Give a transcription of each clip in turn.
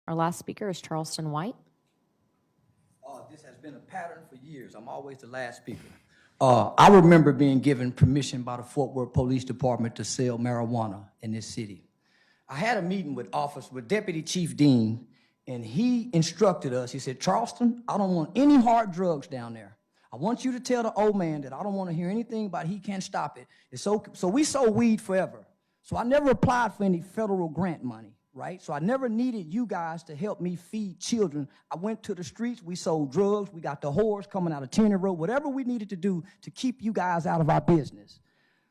Our last speaker is Charleston White. This has been a pattern for years. I'm always the last speaker. I remember being given permission by the Fort Worth Police Department to sell marijuana in this city. I had a meeting with Deputy Chief Dean, and he instructed us. He said, Charleston, I don't want any hard drugs down there. I want you to tell the old man that I don't want to hear anything about he can't stop it. So we sold weed forever. So I never applied for any federal grant money, right? So I never needed you guys to help me feed children. I went to the streets, we sold drugs, we got the whores coming out of Tenny Road, whatever we needed to do to keep you guys out of our business.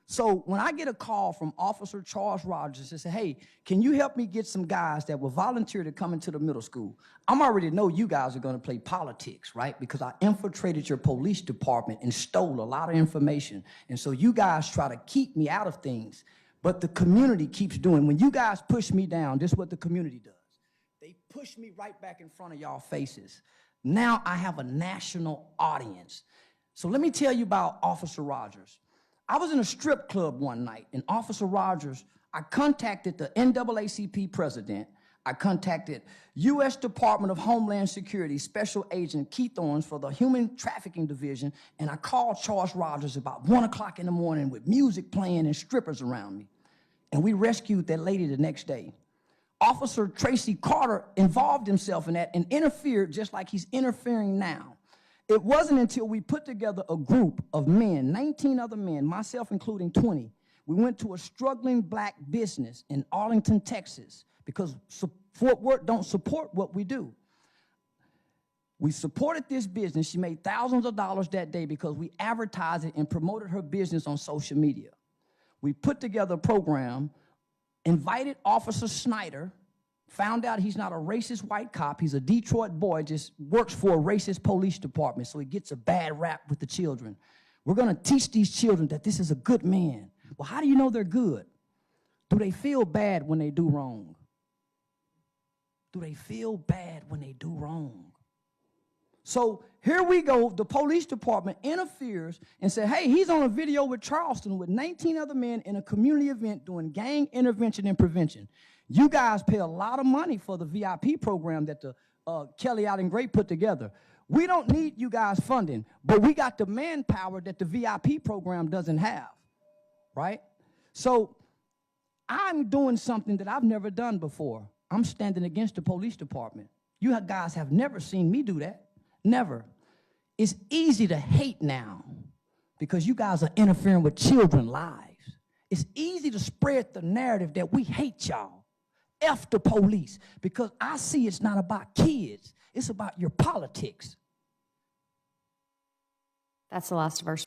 So when I get a call from Officer Charles Rogers and say, hey, can you help me get some guys that will volunteer to come into the middle school? I'm already know you guys are going to play politics, right? Because I infiltrated your police department and stole a lot of information. And so you guys try to keep me out of things, but the community keeps doing. When you guys push me down, this is what the community does. They push me right back in front of y'all faces. Now I have a national audience. So let me tell you about Officer Rogers. I was in a strip club one night, and Officer Rogers, I contacted the NAACP president. I contacted U.S. Department of Homeland Security Special Agent Keith Owens for the Human Trafficking Division, and I called Charles Rogers about 1 o'clock in the morning with music playing and strippers around me. And we rescued that lady the next day. Officer Tracy Carter involved himself in that and interfered just like he's interfering now. It wasn't until we put together a group of men, 19 other men, myself including 20. We went to a struggling black business in Arlington, Texas, because Fort Worth don't support what we do. We supported this business. She made thousands of dollars that day because we advertised it and promoted her business on social media. We put together a program, invited Officer Snyder, found out he's not a racist white cop. He's a Detroit boy, just works for a racist police department, so he gets a bad rap with the children. We're going to teach these children that this is a good man. Well, how do you know they're good? Do they feel bad when they do wrong? Do they feel bad when they do wrong? So here we go. The police department interferes and says, hey, he's on a video with Charleston with 19 other men in a community event doing gang intervention and prevention. You guys pay a lot of money for the VIP program that the Kelly Out and Great put together. We don't need you guys funding, but we got the manpower that the VIP program doesn't have, right? So I'm doing something that I've never done before. I'm standing against the police department. You guys have never seen me do that, never. It's easy to hate now because you guys are interfering with children's lives. It's easy to spread the narrative that we hate y'all. F the police, because I see it's not about kids. It's about your politics. That's the last of our